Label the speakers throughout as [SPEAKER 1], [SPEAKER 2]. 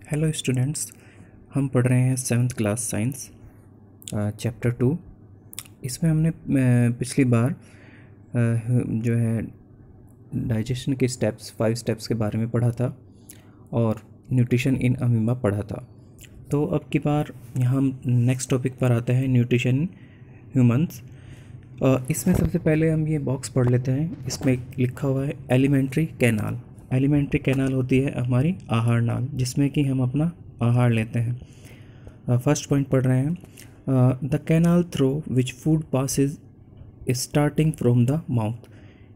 [SPEAKER 1] Hello students, हम पढ़ रहे हैं 7th क्लास साइंस चैप्टर 2। इसमें हमने पिछली बार जो है डाइजेशन के स्टेप्स 5 स्टेप्स के बारे में पढ़ा था और न्यूट्रिशन इन अमीबा पढ़ा था। तो अब की बार यहाँ हम नेक्स्ट टॉपिक पर आते हैं, न्यूट्रिशन इन ह्यूमंस। इसमें सबसे पहले हम ये बॉक्स पढ़ लेते हैं। इसमें लिखा हुआ है एलिमेंट्री कैनाल। एलिमेंट्री कैनाल होती है हमारी आहार नाल, जिसमें कि हम अपना आहार लेते हैं। फर्स्ट पॉइंट पढ़ रहे हैं, the canal through which food passes starting from the mouth.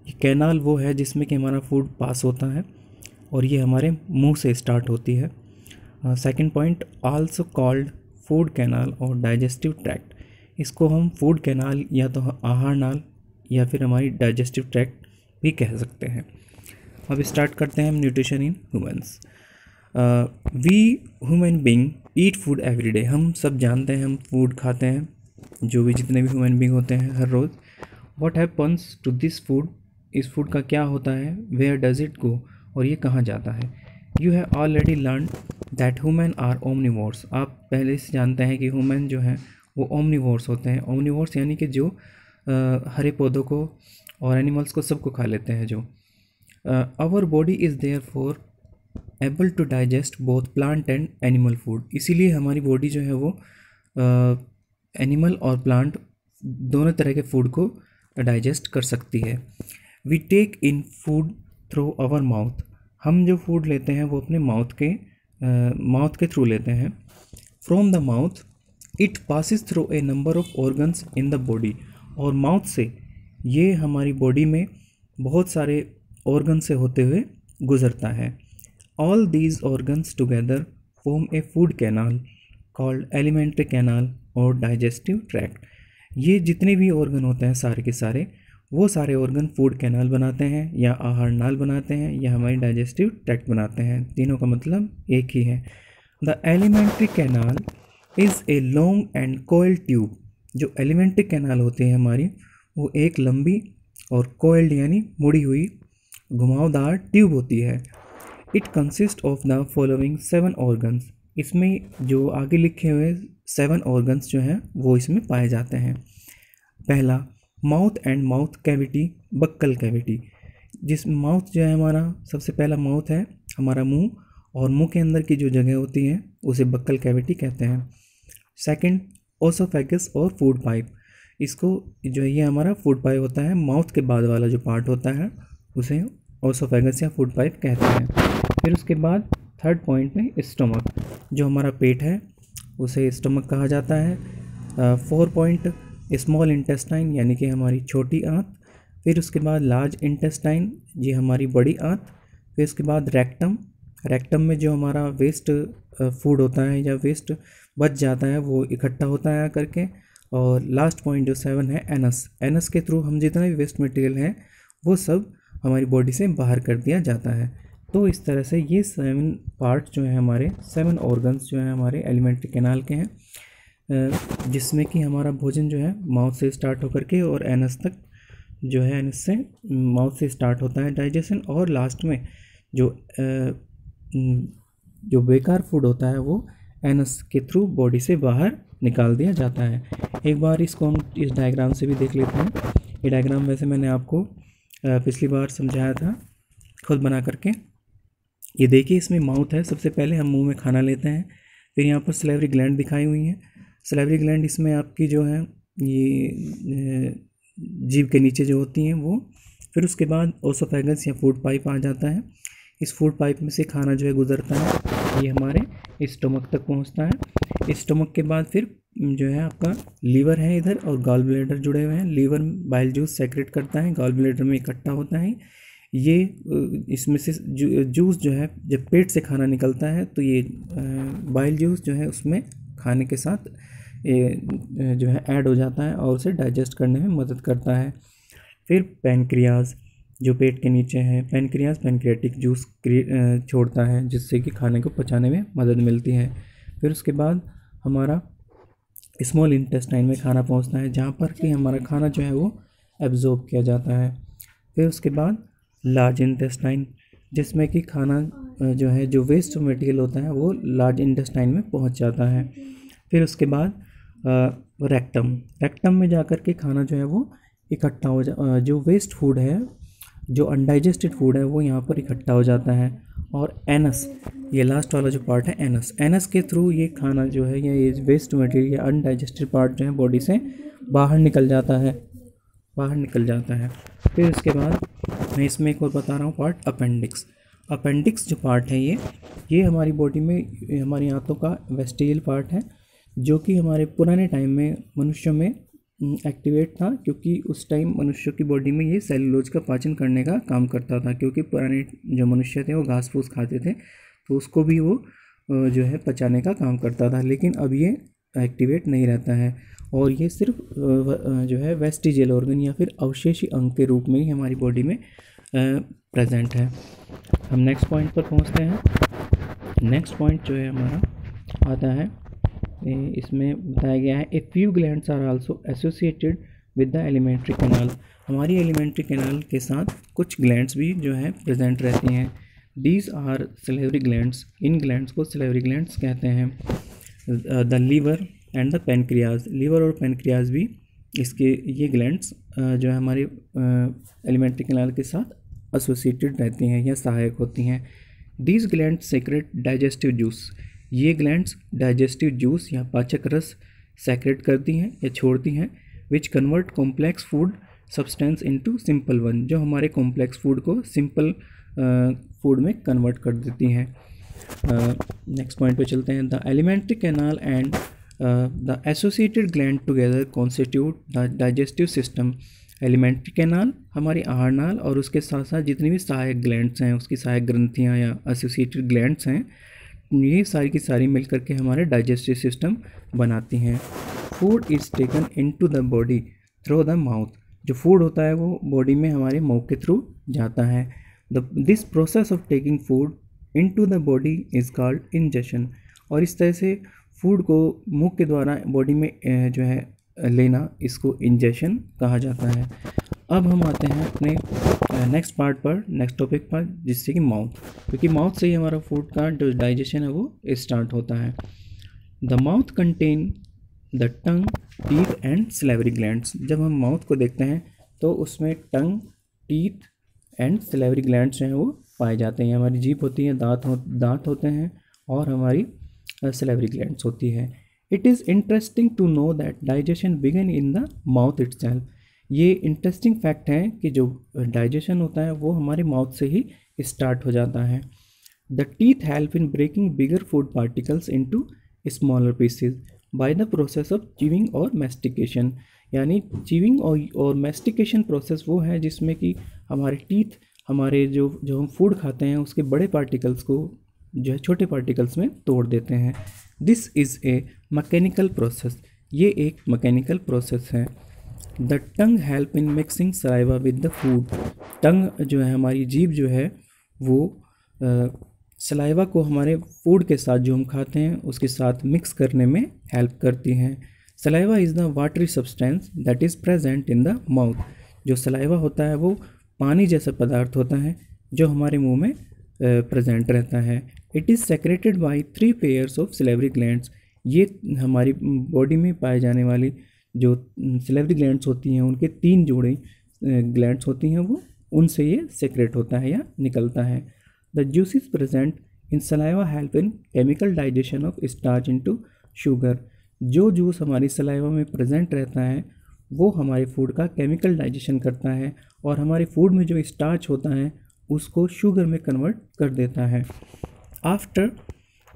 [SPEAKER 1] ये कैनाल वो है जिसमें कि हमारा फूड पास होता है और ये हमारे मुंह से स्टार्ट होती है। Second point, also called food canal और डाइजेस्टिव ट्रैक्ट। इसको हम फूड कैनाल या तो आहार नाल या फिर हमारी डाइजेस्टिव ट्रैक्ट भी कह सकते हैं। अब स्टार्ट करते हैं हम nutrition in humans. We human being eat food every day. हम सब जानते हैं हम फूड खाते हैं, जो भी जितने भी ह्यूमन बीइंग होते हैं हर रोज़। What happens to this food, इस फूड का क्या होता है। वेयर डज इट गो, और ये कहाँ जाता है। You have already learn that human are omnivores. आप पहले से जानते हैं कि ह्यूमन जो है वो ओमनिवोर्स होते हैं। ओमनिवोर्स यानी कि जो हरे पौधों को और एनिमल्स को सबको खा लेते हैं। जो our body is there for able to digest both plant and animal food. इसीलिए हमारी बॉडी जो है वो एनिमल और प्लांट दोनों तरह के फूड को डाइजेस्ट कर सकती है। We take in food through our mouth. हम जो फूड लेते हैं वो अपने माउथ के थ्रू लेते हैं। From the mouth it passes through a number of organs in the body. और माउथ से ये हमारी बॉडी में बहुत सारे ऑर्गन से होते हुए गुजरता है। All these organs together form A food canal called alimentary canal और डाइजेस्टिव ट्रैक्ट। ये जितने भी ऑर्गन होते हैं सारे के सारे, वो सारे ऑर्गन फूड कैनाल बनाते हैं या आहार नाल बनाते हैं या हमारी डाइजेस्टिव ट्रैक्ट बनाते हैं। तीनों का मतलब एक ही है। The alimentary canal is a long and coiled tube. जो एलिमेंट्री कैनाल होती है हमारी, वो एक लंबी और कोइल्ड यानी मुड़ी हुई घुमावदार ट्यूब होती है। It consist of the following 7 organs. इसमें जो आगे लिखे हुए 7 ऑर्गन्स जो हैं वो इसमें पाए जाते हैं। पहला, mouth and mouth cavity, buccal cavity. जिस माउथ जो है हमारा, सबसे पहला माउथ है हमारा मुंह, और मुंह के अंदर की जो जगह होती है उसे बक्कल कैविटी कहते हैं। सेकंड, ओसोफेगस और फूड पाइप। इसको जो ये हमारा फूड पाइप होता है, माउथ के बाद वाला जो पार्ट होता है उसे ओसोफेगस या फूड पाइप कहते हैं। फिर उसके बाद थर्ड पॉइंट में स्टमक, जो हमारा पेट है उसे स्टमक कहा जाता है। 4 पॉइंट, स्मॉल इंटेस्टाइन यानी कि हमारी छोटी आंत। फिर उसके बाद लार्ज इंटेस्टाइन, ये हमारी बड़ी आंत। फिर उसके बाद रेक्टम। रेक्टम में जो हमारा वेस्ट फूड होता है या वेस्ट बच जाता है वो इकट्ठा होता है करके। और लास्ट पॉइंट जो 7 है, एनस। एनस के थ्रू हम जितना भी वेस्ट मटेरियल है वो सब हमारी बॉडी से बाहर कर दिया जाता है। तो इस तरह से ये 7 पार्ट जो हैं हमारे, 7 ऑर्गन्स जो हैं हमारे एलिमेंट्री कैनाल के हैं, जिसमें कि हमारा भोजन जो है माउथ से स्टार्ट होकर के और एनस तक जो है, एनस से माउथ से स्टार्ट होता है डाइजेशन, और लास्ट में जो बेकार फूड होता है वो एनस के थ्रू बॉडी से बाहर निकाल दिया जाता है। एक बार इसको हम इस डायग्राम से भी देख लेते हैं। ये डायग्राम वैसे मैंने आपको पिछली बार समझाया था खुद बना करके। ये देखिए, इसमें माउथ है। सबसे पहले हम मुंह में खाना लेते हैं। फिर यहाँ पर सलेवरी ग्लैंड दिखाई हुई हैं। सलेवरी ग्लैंड इसमें आपकी जो है ये जीभ के नीचे जो होती हैं वो। फिर उसके बाद ओसोफेगस या फूड पाइप आ जाता है। इस फूड पाइप में से खाना जो है गुजरता है, ये हमारे स्टमक तक पहुंचता है। स्टमक के बाद फिर जो है आपका लीवर है इधर, और गॉल ब्लैडर जुड़े हुए हैं। लीवर बाइल जूस सेक्रेट करता है, गॉल ब्लैडर में इकट्ठा होता है। ये इसमें से जूस जो है जब पेट से खाना निकलता है तो ये बाइल जूस जो है उसमें खाने के साथ जो है ऐड हो जाता है और उसे डाइजेस्ट करने में मदद करता है। फिर पैनक्रियाज जो पेट के नीचे है, पैनक्रियाज पैनक्रियाटिक जूस छोड़ता है, जिससे कि खाने को पचाने में मदद मिलती है। फिर उसके बाद हमारा स्मॉल इंटेस्टाइन में खाना पहुंचता है, जहाँ पर कि हमारा खाना जो है वो एब्जॉर्ब किया जाता है। फिर उसके बाद लार्ज इंटेस्टाइन, जिसमें कि खाना जो है, जो वेस्ट मटेरियल होता है वो लार्ज इंटेस्टाइन में पहुंच जाता है। फिर उसके बाद रेक्टम में जाकर के खाना जो है वो इकट्ठा हो जो वेस्ट फूड है, जो अनडाइजेस्टेड फूड है, वो यहाँ पर इकट्ठा हो जाता है। और एनस, ये लास्ट वाला जो पार्ट है एनस के थ्रू ये खाना जो है, या ये वेस्ट मटेरियल या अनडाइजेस्टेड पार्ट जो है बॉडी से बाहर निकल जाता है। फिर उसके बाद मैं इसमें एक और बता रहा हूँ पार्ट, अपेंडिक्स जो पार्ट है ये हमारी बॉडी में, हमारी आंतों का वेस्टिजियल पार्ट है, जो कि हमारे पुराने टाइम में मनुष्यों में एक्टिवेट था, क्योंकि उस टाइम मनुष्यों की बॉडी में ये सेलुलोज का पाचन करने का काम करता था, क्योंकि पुराने जो मनुष्य थे वो घास फूस खाते थे, तो उसको भी वो जो है पचाने का काम करता था। लेकिन अब ये एक्टिवेट नहीं रहता है, और ये सिर्फ जो है वेस्टिजियल ऑर्गन या फिर अवशेषी अंग के रूप में ही हमारी बॉडी में प्रेजेंट है। हम नेक्स्ट पॉइंट पर पहुंचते हैं। नेक्स्ट पॉइंट जो है हमारा आता है, इसमें बताया गया है, a few glands are also associated with the alimentary canal. हमारी एलिमेंट्री कैनाल के साथ कुछ ग्लैंड्स भी जो है प्रेजेंट रहती हैं। दीज आर सलेवरी ग्लैंड्स, इन ग्लैंड्स को सलेवरी ग्लैंड्स कहते हैं। The liver and the pancreas, liver और पेनक्रियाज भी इसके ये ग्लैंड्स जो है हमारे एलिमेंट्री कैनाल के साथ एसोसिएटेड रहती हैं या सहायक होती हैं। These glands secrete digestive juice, ये ग्लैंड्स डाइजेस्टिव जूस या पाचक रस सेक्रेट करती हैं या छोड़ती हैं, which convert complex food substance into simple one, जो हमारे कॉम्प्लेक्स फूड को सिंपल फूड में कन्वर्ट कर देती हैं। नेक्स्ट पॉइंट पे चलते हैं। The alimentary canal and the associated gland together constitute the digestive system. Alimentary canal हमारी आहार नाल और उसके साथ साथ जितनी भी सहायक ग्लैंड्स हैं, उसकी सहायक ग्रंथियाँ या एसोसिएटेड ग्लैंड्स हैं, ये सारी की सारी मिलकर के हमारे डाइजेस्टिव सिस्टम बनाती हैं। Food is taken into the body through the mouth, जो फूड होता है वो बॉडी में हमारे मुंह के थ्रू जाता है। This process of taking food into the body is called ingestion, और इस तरह से फूड को मुंह के द्वारा बॉडी में जो है लेना, इसको इंजेशन कहा जाता है। अब हम आते हैं अपने नेक्स्ट पार्ट पर, नेक्स्ट टॉपिक पर, जिससे कि माउथ, क्योंकि माउथ से ही हमारा फूड का जो डाइजेशन है वो स्टार्ट होता है। The mouth contain the tongue, teeth and salivary glands. जब हम माउथ को देखते हैं तो उसमें टंग, टीथ एंड सलेवरी ग्लैंड्स हैं वो पाए जाते हैं। हमारी जीभ होती है, दांत होते हैं, और हमारी सलेवरी ग्लैंड्स होती है। It is interesting to know that digestion began in the mouth itself. ये इंटरेस्टिंग फैक्ट है कि जो डाइजेशन होता है वो हमारे माउथ से ही स्टार्ट हो जाता है। The teeth help in breaking bigger food particles into smaller pieces by the process of chewing और मैस्टिकेशन। यानी च्यूइंग और मैस्टिकेशन प्रोसेस वो है जिसमें कि हमारे टीथ, हमारे जो हम फूड खाते हैं उसके बड़े पार्टिकल्स को जो है छोटे पार्टिकल्स में तोड़ देते हैं। This is a mechanical process, ये एक मैकेनिकल प्रोसेस है। The tongue help in mixing saliva with the food. Tongue जो है, हमारी जीभ जो है वो सलाइवा को हमारे फूड के साथ जो हम खाते हैं उसके साथ मिक्स करने में हेल्प करती हैं। Saliva is the watery substance that is present in the mouth. जो सलाइवा होता है वो पानी जैसा पदार्थ होता है जो हमारे मुंह में प्रेजेंट रहता है। It is secreted bye 3 pairs of salivary glands. ये हमारी बॉडी में पाए जाने वाली जो सलेवरी ग्लैंड्स होती हैं उनके 3 जोड़े ग्लैंड्स होती हैं, वो उनसे ये सेक्रेट होता है या निकलता है। The juices present in saliva help in chemical digestion of starch into sugar. जो जूस हमारी सलाइवा में प्रेजेंट रहता है वो हमारे फूड का केमिकल डाइजेशन करता है और हमारे फूड में जो स्टार्च होता है उसको शुगर में कन्वर्ट कर देता है। After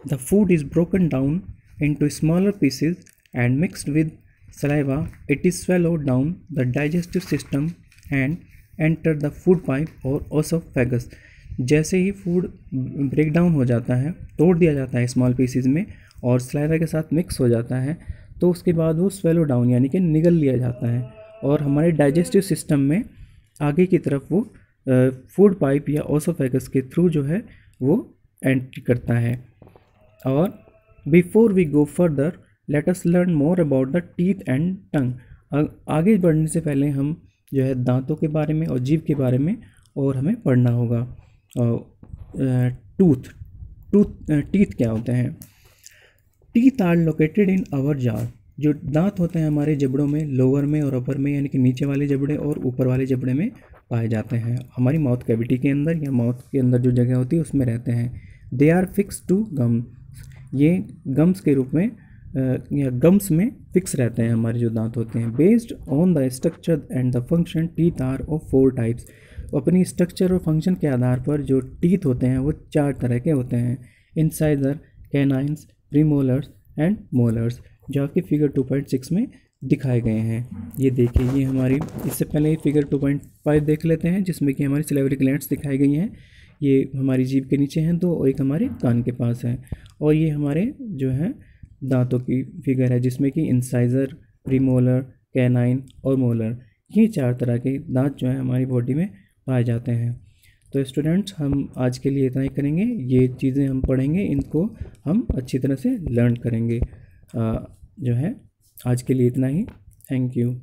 [SPEAKER 1] the food is broken down into smaller pieces and mixed with saliva, it is swallowed down the digestive system and enter the food pipe or esophagus। जैसे ही फूड ब्रेक डाउन हो जाता है, तोड़ दिया जाता है स्मॉल पीसेस में और सलाइवा के साथ मिक्स हो जाता है, तो उसके बाद वो स्वेलो डाउन यानी कि निगल लिया जाता है और हमारे डाइजेस्टिव सिस्टम में आगे की तरफ वो फूड पाइप या ओसोफेगस के थ्रू जो है वो एंट्री करता है। और before we go further let us learn more about the teeth and tongue. आगे बढ़ने से पहले हम जो है दांतों के बारे में और जीभ के बारे में और हमें पढ़ना होगा। टूथ टूथ टीथ क्या होते हैं? Teeth are located in our jaw. जो दांत होते हैं हमारे जबड़ों में, लोअर में और अपर में, यानी कि नीचे वाले जबड़े और ऊपर वाले जबड़े में पाए जाते हैं। हमारी माउथ कैविटी के अंदर या माउथ के अंदर जो जगह होती है उसमें रहते हैं। They are fix to gums. ये गम्स के रूप में या गम्स में फिक्स रहते हैं हमारे जो दांत होते हैं। Based on the structure and the function teeth are of 4 types. अपनी स्ट्रक्चर और फंक्शन के आधार पर जो टीथ होते हैं वो 4 तरह के होते हैं। Incisor, canines, premolars and molars, जो आपके फिगर 2.6 में दिखाए गए हैं। ये देखिए, ये हमारी, इससे पहले फिगर 2.5 देख लेते हैं जिसमें कि हमारी सिलेवरी ग्लैंड्स दिखाई गई हैं। ये हमारी जीभ के नीचे हैं दो और एक हमारे कान के पास है। और ये हमारे जो है दांतों की फिगर है जिसमें कि इंसाइजर, प्रीमोलर, कैनाइन और मोलर, ये 4 तरह के दांत जो है हमारी बॉडी में पाए जाते हैं। तो स्टूडेंट्स, हम आज के लिए इतना ही करेंगे। ये चीज़ें हम पढ़ेंगे, इनको हम अच्छी तरह से लर्न करेंगे। जो है आज के लिए इतना ही। Thank you.